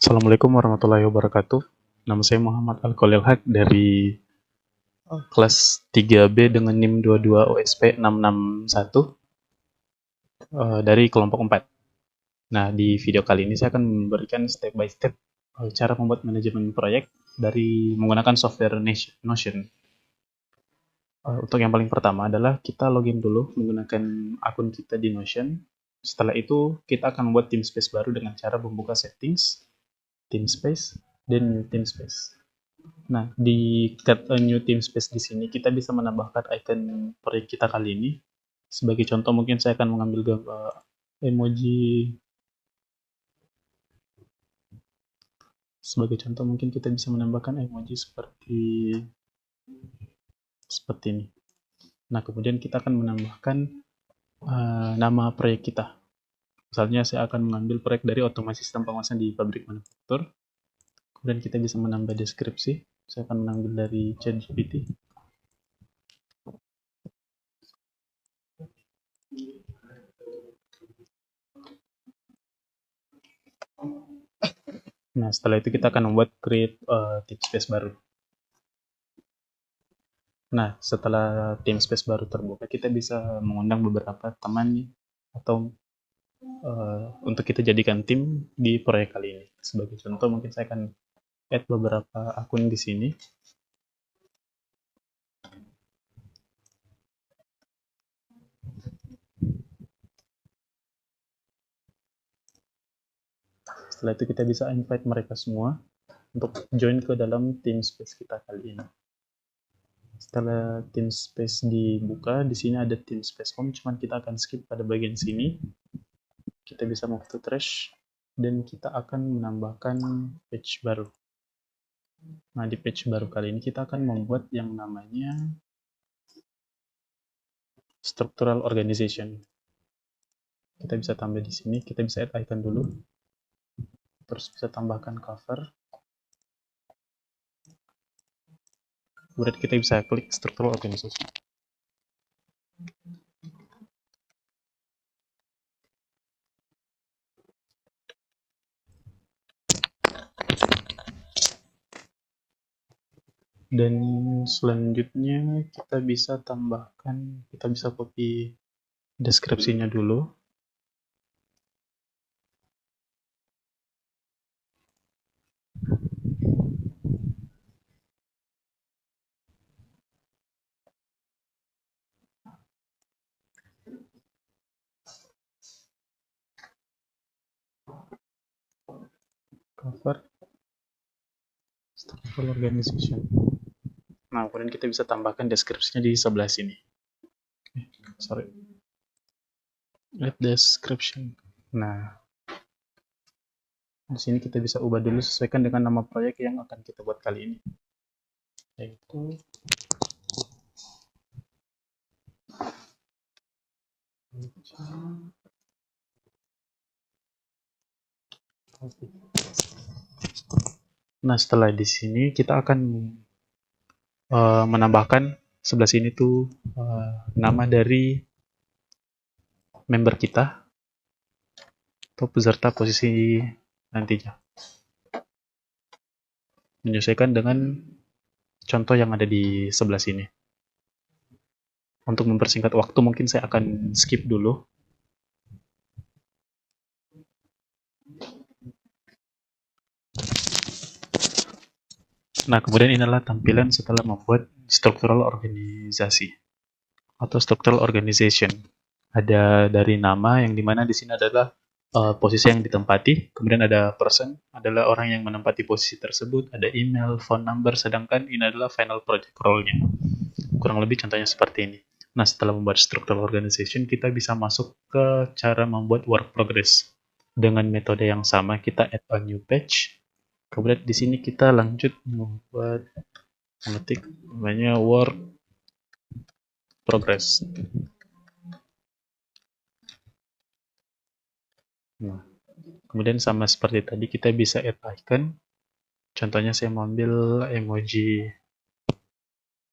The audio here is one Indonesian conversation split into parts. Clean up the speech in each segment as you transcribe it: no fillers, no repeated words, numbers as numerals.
Assalamualaikum warahmatullahi wabarakatuh. Nama saya Muhammad Al-Khalil Haq dari kelas 3B dengan NIM 22 OSP 661 dari kelompok 4. Nah, di video kali ini saya akan memberikan step by step cara membuat manajemen proyek dari menggunakan software Notion. Untuk yang paling pertama adalah kita login dulu menggunakan akun kita di Notion. Setelah itu, kita akan membuat team space baru dengan cara membuka settings, team space, dan new team space. Nah, di Create a New Team Space di sini kita bisa menambahkan icon proyek kita kali ini. Sebagai contoh mungkin saya akan mengambil gambar emoji. Sebagai contoh mungkin kita bisa menambahkan emoji seperti ini. Nah, kemudian kita akan menambahkan nama proyek kita. Misalnya saya akan mengambil proyek dari otomasi sistem pengawasan di pabrik manufaktur. Kemudian kita bisa menambah deskripsi. Saya akan mengambil dari ChatGPT. Nah, setelah itu kita akan membuat create team space baru. Nah, setelah team space baru terbuka, kita bisa mengundang beberapa teman atau untuk kita jadikan tim di proyek kali ini. Sebagai contoh, mungkin saya akan add beberapa akun di sini. Setelah itu kita bisa invite mereka semua untuk join ke dalam team space kita kali ini. Setelah team space dibuka, di sini ada team space home, cuman kita akan skip pada bagian sini. Kita bisa move to trash, dan kita akan menambahkan page baru. Nah, di page baru kali ini kita akan membuat yang namanya structural organization. Kita bisa tambah di sini, kita bisa add icon dulu. Terus bisa tambahkan cover. Kemudian kita bisa klik structural organization. Dan selanjutnya kita bisa tambahkan, kita bisa copy deskripsinya dulu. Cover structural organization. Nah, kemudian kita bisa tambahkan deskripsinya di sebelah sini. Sorry. Add description. Nah, di sini kita bisa ubah dulu sesuaikan dengan nama proyek yang akan kita buat kali ini. Yaitu Nah, setelah di sini kita akan menambahkan sebelah sini tuh nama dari member kita atau peserta posisi nantinya. Menyesuaikan dengan contoh yang ada di sebelah sini. Untuk mempersingkat waktu mungkin saya akan skip dulu. Nah, kemudian inilah tampilan setelah membuat structural organisasi atau structural organization. Ada dari nama yang dimana di sini adalah posisi yang ditempati, kemudian ada person adalah orang yang menempati posisi tersebut, ada email, phone number, sedangkan ini adalah final project role-nya. Kurang lebih contohnya seperti ini. Nah, setelah membuat structural organization, kita bisa masuk ke cara membuat work progress. Dengan metode yang sama, kita add a new page. Kemudian di sini kita lanjut membuat mengetik namanya work progress. Nah, kemudian sama seperti tadi kita bisa add icon. Contohnya saya mau ambil emoji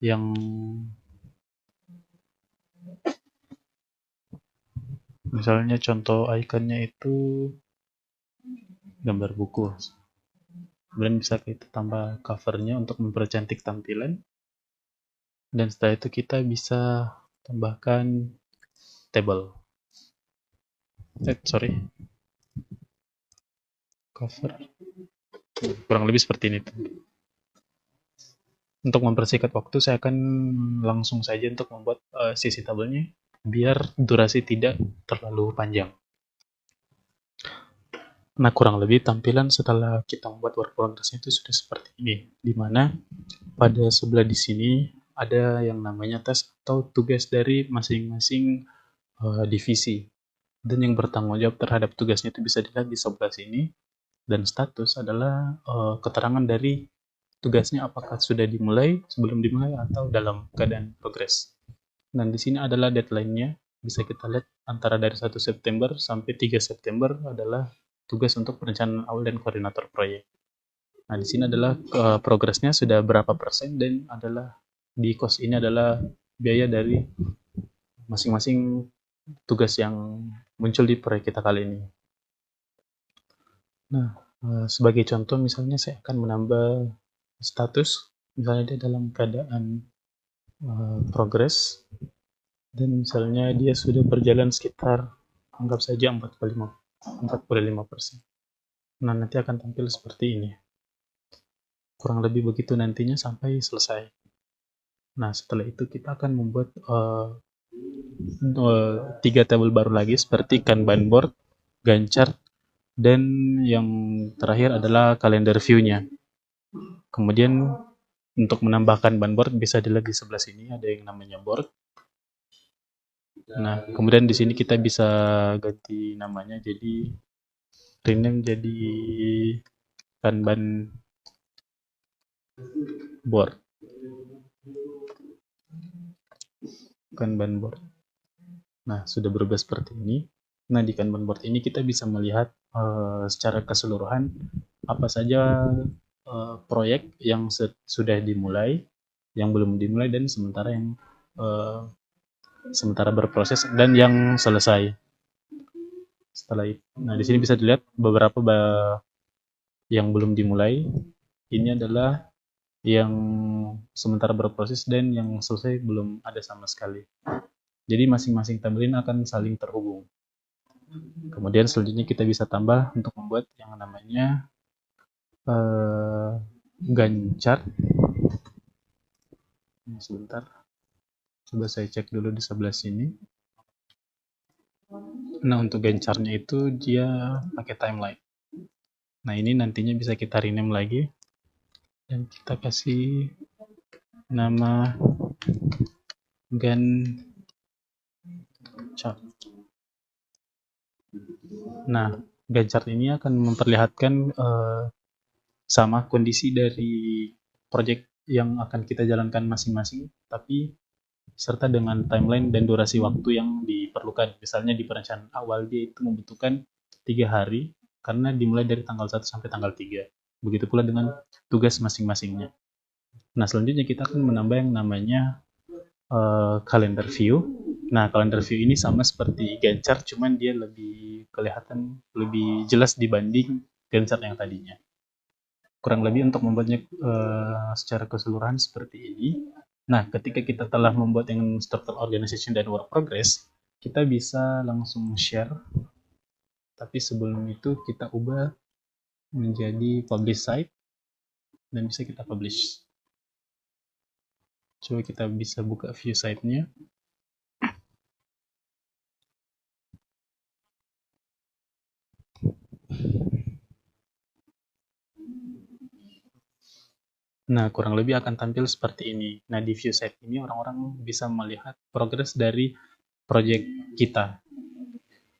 yang misalnya contoh ikonnya itu gambar buku. Kemudian bisa kita tambah covernya untuk mempercantik tampilan. Dan setelah itu kita bisa tambahkan table. Sorry, cover. Kurang lebih seperti ini. Untuk mempersingkat waktu, saya akan langsung saja untuk membuat sisi tabelnya, biar durasi tidak terlalu panjang. Nah, kurang lebih tampilan setelah kita membuat work progress itu sudah seperti ini, di mana pada sebelah di sini ada yang namanya tes atau tugas dari masing-masing divisi, dan yang bertanggung jawab terhadap tugasnya itu bisa dilihat di sebelah sini, dan status adalah keterangan dari tugasnya apakah sudah dimulai, sebelum dimulai, atau dalam keadaan progres. Dan di sini adalah deadline-nya, bisa kita lihat antara dari 1 September sampai 3 September adalah tugas untuk perencanaan awal dan koordinator proyek. Nah, di sini adalah progresnya sudah berapa persen, dan adalah di cost ini adalah biaya dari masing-masing tugas yang muncul di proyek kita kali ini. Nah, sebagai contoh misalnya saya akan menambah status, misalnya dia dalam keadaan progres, dan misalnya dia sudah berjalan sekitar, anggap saja 45%. Nah, nanti akan tampil seperti ini. Kurang lebih begitu nantinya sampai selesai. Nah, setelah itu kita akan membuat 3 tabel baru lagi seperti Kanban board, Gantt chart, dan yang terakhir adalah kalender view-nya. Kemudian untuk menambahkan Kanban board bisa dilihat di sebelah sini ada yang namanya board. Nah, kemudian di sini kita bisa ganti namanya jadi rename jadi Kanban board. Kanban board. Nah, sudah berubah seperti ini. Nah, di Kanban board ini kita bisa melihat secara keseluruhan apa saja proyek yang sudah dimulai, yang belum dimulai, dan sementara berproses, dan yang selesai. Setelah itu, nah di sini bisa dilihat beberapa yang belum dimulai. Ini adalah yang sementara berproses, dan yang selesai belum ada sama sekali. Jadi masing-masing tabel ini akan saling terhubung. Kemudian selanjutnya kita bisa tambah untuk membuat yang namanya Gantt chart. Sebentar, coba saya cek dulu di sebelah sini. Nah, untuk Gantt chart-nya itu dia pakai timeline. Nah, ini nantinya bisa kita rename lagi, dan kita kasih nama Gantt chart. Nah, Gantt chart ini akan memperlihatkan sama kondisi dari project yang akan kita jalankan masing-masing, tapi serta dengan timeline dan durasi waktu yang diperlukan. Misalnya di perencanaan awal dia itu membutuhkan 3 hari, karena dimulai dari tanggal 1 sampai tanggal 3. Begitu pula dengan tugas masing-masingnya. Nah, selanjutnya kita akan menambah yang namanya calendar view. Nah, calendar view ini sama seperti Gantt chart, cuman dia lebih kelihatan, lebih jelas dibanding Gantt chart yang tadinya. Kurang lebih untuk membuatnya secara keseluruhan seperti ini. Nah, ketika kita telah membuat yang structure organization dan work progress, kita bisa langsung share. Tapi sebelum itu kita ubah menjadi publish site, dan bisa kita publish. Coba kita bisa buka view site-nya. Nah, kurang lebih akan tampil seperti ini. Nah, di view site ini orang-orang bisa melihat progres dari project kita.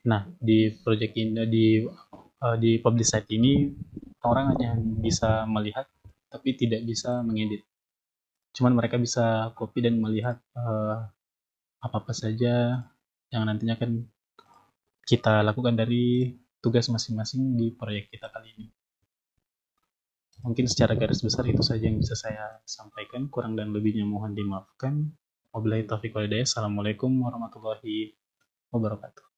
Nah, di project ini, di publish site ini orang hanya bisa melihat tapi tidak bisa mengedit. Cuman mereka bisa copy dan melihat apa-apa saja yang nantinya akan kita lakukan dari tugas masing-masing di proyek kita kali ini. Mungkin secara garis besar itu saja yang bisa saya sampaikan. Kurang dan lebihnya mohon dimaafkan. Wabillahi taufiq wal hidayah. Assalamualaikum warahmatullahi wabarakatuh.